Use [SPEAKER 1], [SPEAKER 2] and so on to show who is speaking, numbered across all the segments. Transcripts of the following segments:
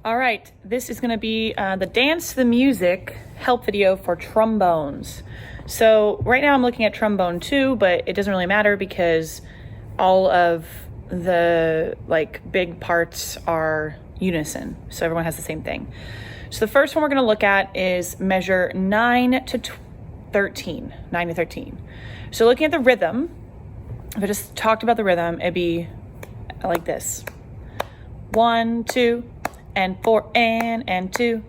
[SPEAKER 1] All right, this is gonna be the Dance to the Music help video for trombones. So right now I'm looking at trombone 2, but it doesn't really matter because all of the big parts are unison. So everyone has the same thing. So the first one we're gonna look at is measure 9 to 13. So looking at the rhythm, if I just talked about the rhythm, it'd be like this. 1, 2, and 4, and 2,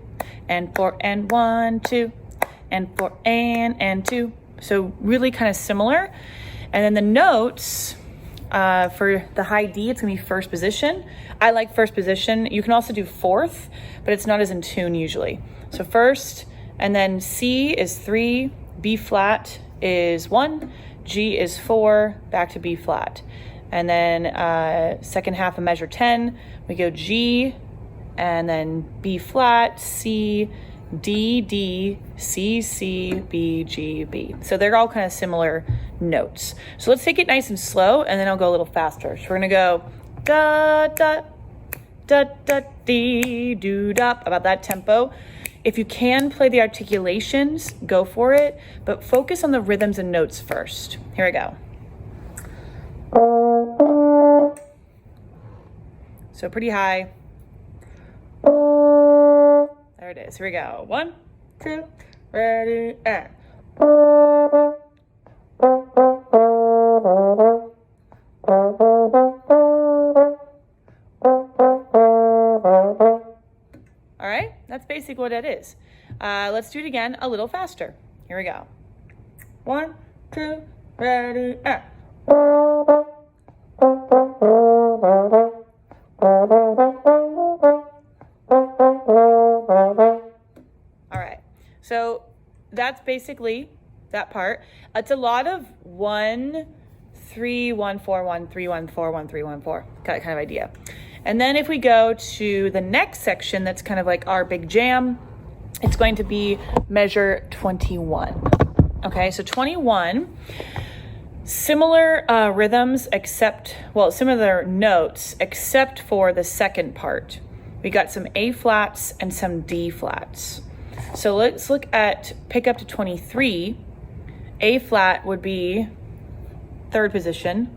[SPEAKER 1] and 4, and 1, 2, and 4, and 2. So really kind of similar. And then the notes, for the high D, it's gonna be first position. I like first position. You can also do fourth, but it's not as in tune usually. So first, and then C is 3, B flat is 1, G is 4, back to B flat. And then second half of measure 10, we go G, and then B flat, C, D, D, C, C, B, G, B. So they're all kind of similar notes. So let's take it nice and slow, and then I'll go a little faster. So we're gonna go da, da, da, da, dee, doo, da, about that tempo. If you can play the articulations, go for it, but focus on the rhythms and notes first. Here we go. So pretty high. There it is. Here we go. 1, 2, ready, and. All right, that's basically what it is. Let's do it again a little faster. Here we go. 1, 2, ready, and. All right, so that's basically that part. It's a lot of 1, 3, 1, 4, 1, 3, 1, 4, 1, 3, 1, 4, that kind of idea. And then if we go to the next section, that's kind of like our big jam, it's going to be measure 21. Okay, so 21, similar rhythms similar notes, except for the second part. We got some A flats and some D flats. So let's look at pick up to 23. A flat would be third position.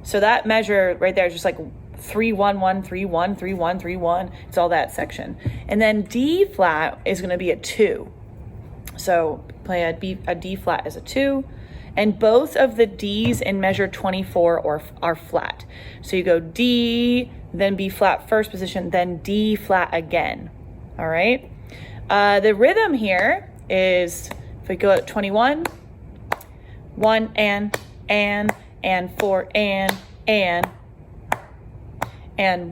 [SPEAKER 1] So that measure right there is just like 3, 1, 1, 3, 1, 3, 1, 3, 1. It's all that section. And then D flat is gonna be a 2. So play a D flat as a 2. And both of the Ds in measure 24 are flat. So you go D, then B flat first position, then D flat again. All right. The rhythm here is, if we go at 21, 1 and 4 and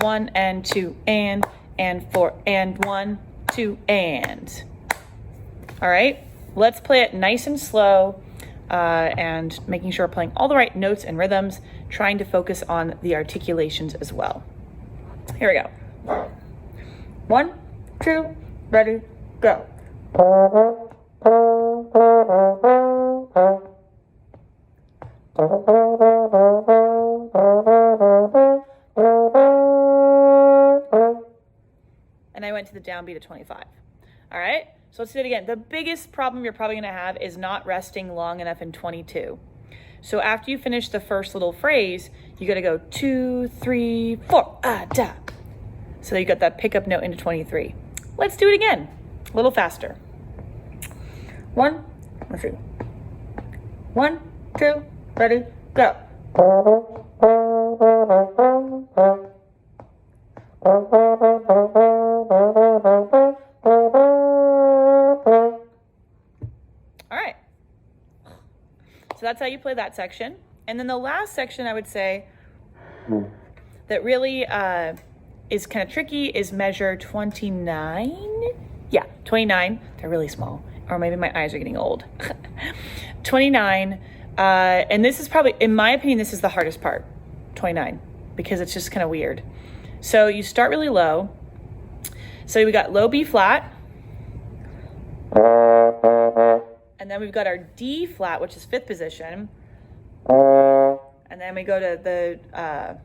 [SPEAKER 1] 1 and 2 and 4 and 1, 2 and. All right. Let's play it nice and slow. And making sure we're playing all the right notes and rhythms, trying to focus on the articulations as well. Here we go. 1, 2, ready, go. And I went to the downbeat of 25. All right. So let's do it again. The biggest problem you're probably gonna have is not resting long enough in 22. So after you finish the first little phrase, you gotta go 2, 3, 4, da. So you got that pickup note into 23. Let's do it again, a little faster. 1, 2, 1, 2, ready, go. So that's how you play that section. And then the last section, I would say, that really is kind of tricky is measure 29. Yeah, 29. They're really small. Or maybe my eyes are getting old. 29. And this is probably, in my opinion, this is the hardest part, 29, because it's just kind of weird. So you start really low. So we got low B flat. And then we've got our D flat, which is fifth position. And then we go to the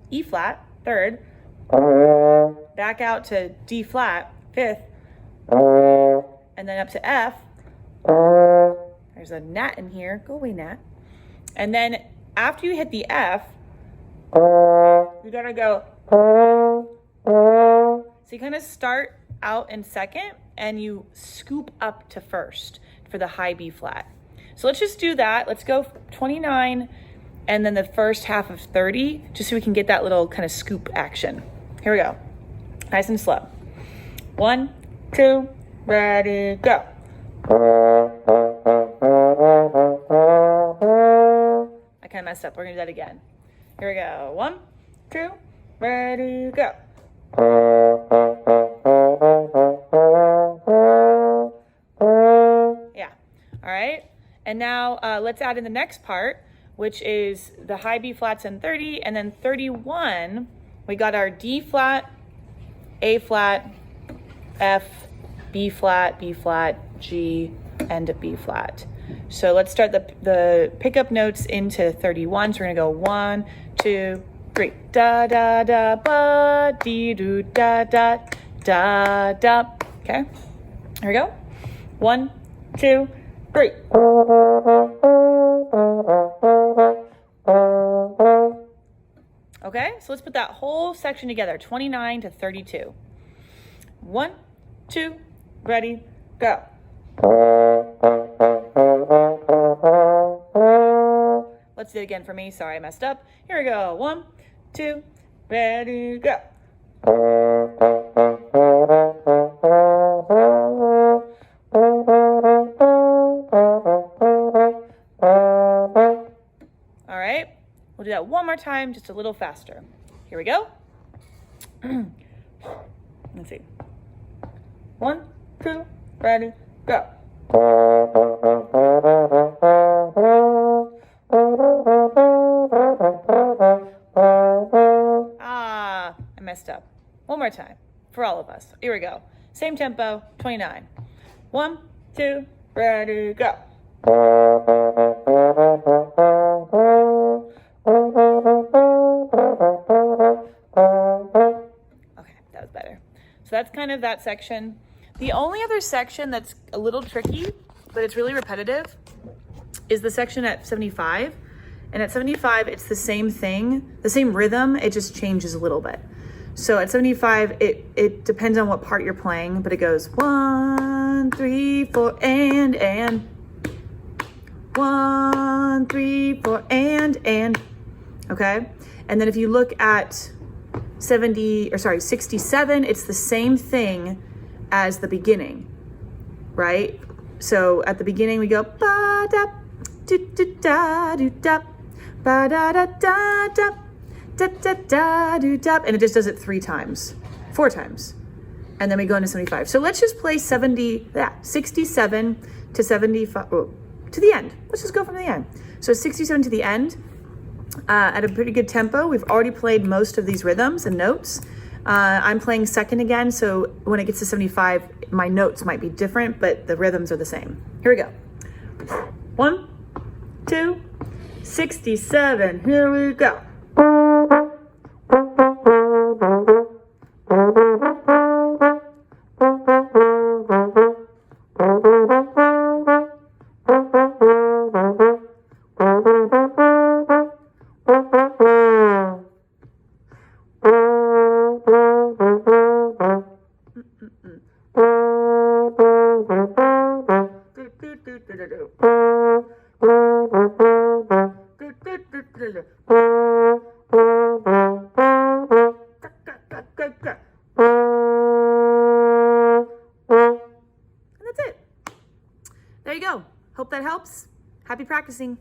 [SPEAKER 1] E flat, third. back out to D flat, fifth, and then up to F. There's a gnat in here. Go away, gnat. And then after you hit the F, you're gonna go. So you kind of start out in second and you scoop up to first for the high B flat. So let's just do that. Let's go 29 and then the first half of 30, just so we can get that little kind of scoop action. Here we go. Nice and slow. 1, 2, ready, go. I kind of messed up. We're gonna do that again. Here we go. 1, 2, ready, go. Yeah. All right. And now let's add in the next part, which is the high B flats in 30, and then 31, we got our D flat, A flat, F, B flat, G, and B flat. So let's start the pickup notes into 31. So we're gonna go 1, 2, 3. Da da da ba dee doo da da da da. Okay, here we go. 1, 2, 3. Okay, so let's put that whole section together, 29 to 32. 1, 2, ready, go. Let's do it again for me. Sorry, I messed up. Here we go. 1, 2, ready, go. All right, we'll do that one more time, just a little faster. Here we go. Let's see. 1, 2, ready, go. I messed up. One more time for all of us. Here we go. Same tempo, 29. 1, 2, ready, go. Okay, that was better. So that's kind of that section. The only other section that's a little tricky, but it's really repetitive, is the section at 75. And at 75, it's the same thing, the same rhythm, it just changes a little bit. So at 75, it depends on what part you're playing, but it goes 1, 3, 4, and. 1, 3, 4, and. Okay? And then if you look at 67, it's the same thing as the beginning, right? So at the beginning we go ba da do do da do da ba da da da da da da da do da, and it just does it 4 times, and then we go into 75. So let's just play 67 to 75 to the end. Let's just go from the end. So 67 to the end at a pretty good tempo. We've already played most of these rhythms and notes. I'm playing second again, so when it gets to 75, my notes might be different, but the rhythms are the same. Here we go. 1, 2, 67, here we go. And that's it. There you go. Hope that helps. Happy practicing.